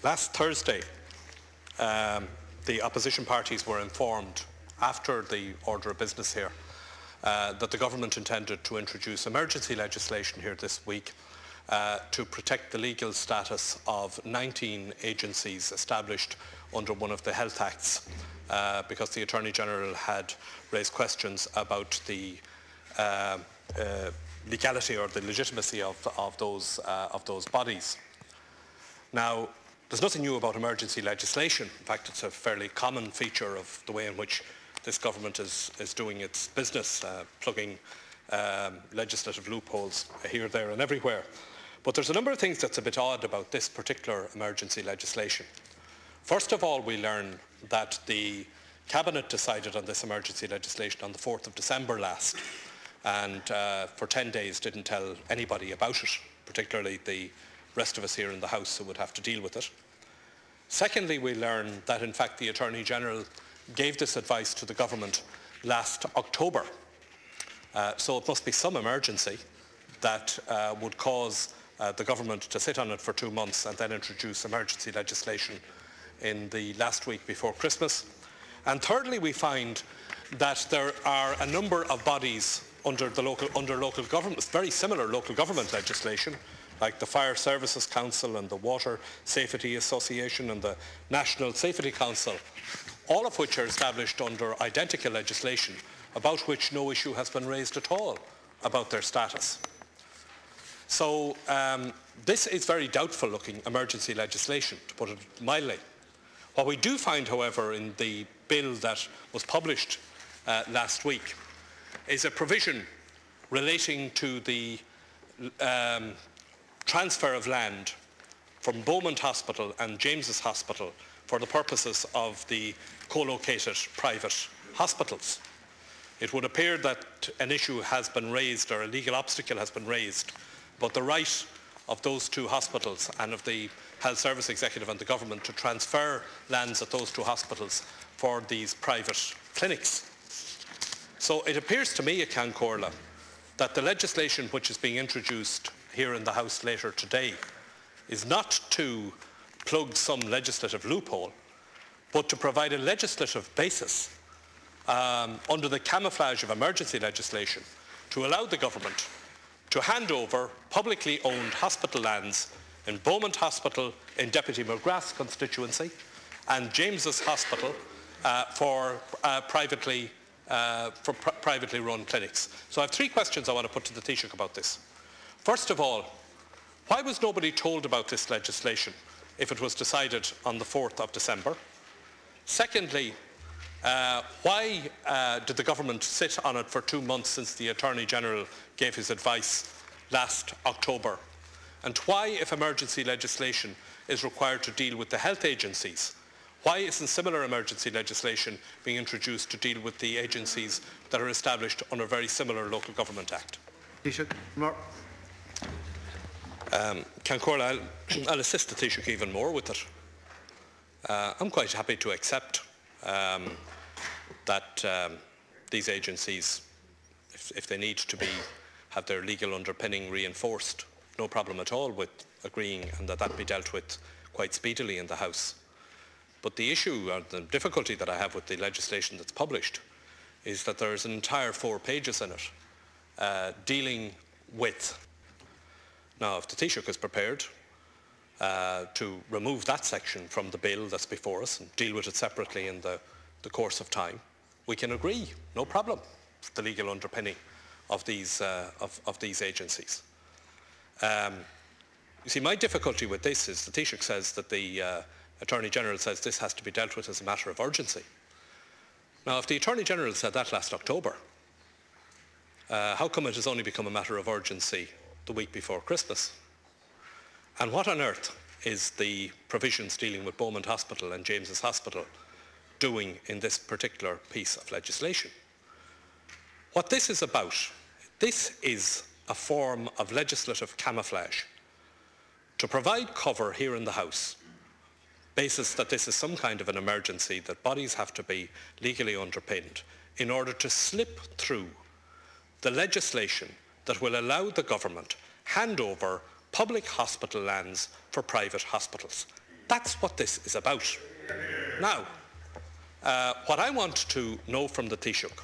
Last Thursday, the opposition parties were informed, after the order of business here, that the government intended to introduce emergency legislation here this week to protect the legal status of 19 agencies established under one of the Health Acts, because the Attorney-General had raised questions about the legality or the legitimacy of those bodies. Now, there's nothing new about emergency legislation. In fact, it's a fairly common feature of the way in which this government is doing its business, plugging legislative loopholes here, there and everywhere. But there's a number of things that's a bit odd about this particular emergency legislation. First of all, we learn that the Cabinet decided on this emergency legislation on the 4th of December last, and for 10 days didn't tell anybody about it, particularly the rest of us here in the House who would have to deal with it. Secondly, we learn that in fact the Attorney-General gave this advice to the government last October. So it must be some emergency that would cause the government to sit on it for 2 months and then introduce emergency legislation in the last week before Christmas. And thirdly, we find that there are a number of bodies under local government, very similar local government legislation, like the Fire Services Council and the Water Safety Association and the National Safety Council, all of which are established under identical legislation about which no issue has been raised at all about their status. So this is very doubtful looking emergency legislation, to put it mildly. What we do find, however, in the bill that was published last week is a provision relating to the transfer of land from Beaumont Hospital and James's Hospital for the purposes of the co-located private hospitals. It would appear that an issue has been raised, or a legal obstacle has been raised, but the right of those two hospitals and of the Health Service Executive and the government to transfer lands at those two hospitals for these private clinics. So it appears to me, Ceann Comhairle, that the legislation which is being introduced here in the House later today is not to plug some legislative loophole, but to provide a legislative basis under the camouflage of emergency legislation to allow the government to hand over publicly owned hospital lands in Beaumont Hospital in Deputy McGrath's constituency and James's Hospital for privately run clinics. So I have 3 questions I want to put to the Taoiseach about this. First of all, why was nobody told about this legislation if it was decided on the 4th of December? Secondly, why did the government sit on it for 2 months since the Attorney-General gave his advice last October? And why, if emergency legislation is required to deal with the health agencies, why isn't similar emergency legislation being introduced to deal with the agencies that are established under a very similar Local Government Act? Taoiseach. Ceann Comhairle, I'll assist the Taoiseach even more with it. I'm quite happy to accept that these agencies, if they need to have their legal underpinning reinforced, no problem at all with agreeing, and that be dealt with quite speedily in the House. But the issue, or the difficulty that I have with the legislation that's published, is that there is an entire 4 pages in it dealing with. Now, if the Taoiseach is prepared to remove that section from the bill that's before us and deal with it separately in the course of time, we can agree, no problem, with the legal underpinning of these agencies. You see, my difficulty with this is the Taoiseach says that the Attorney-General says this has to be dealt with as a matter of urgency. Now, if the Attorney-General said that last October, how come it has only become a matter of urgency the week before Christmas? And what on earth is the provisions dealing with Beaumont Hospital and James's Hospital doing in this particular piece of legislation? What this is about, this is a form of legislative camouflage to provide cover here in the House, basis that this is some kind of an emergency, that bodies have to be legally underpinned, in order to slip through the legislation that will allow the government hand over public hospital lands for private hospitals. That's what this is about. Now, what I want to know from the Taoiseach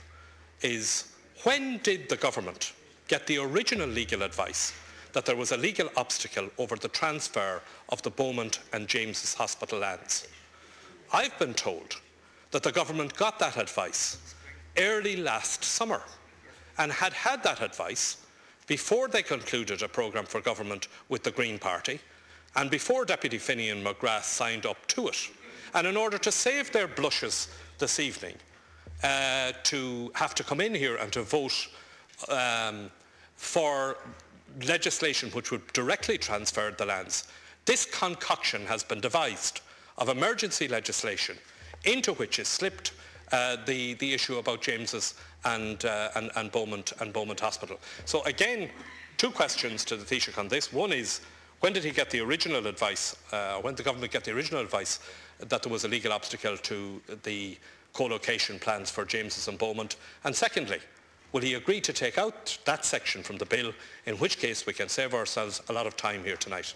is, when did the government get the original legal advice that there was a legal obstacle over the transfer of the Beaumont and James's Hospital lands? I've been told that the government got that advice early last summer and had that advice before they concluded a programme for government with the Green Party and before Deputy Finian McGrath signed up to it. And in order to save their blushes this evening, to have to come in here and to vote for legislation which would directly transfer the lands, this concoction has been devised of emergency legislation into which is slipped the issue about James's and Beaumont Hospital. So again, two questions to the Taoiseach on this. One is, when did he get the original advice, when did the government get the original advice that there was a legal obstacle to the co-location plans for James's and Beaumont? And secondly, will he agree to take out that section from the bill, in which case we can save ourselves a lot of time here tonight?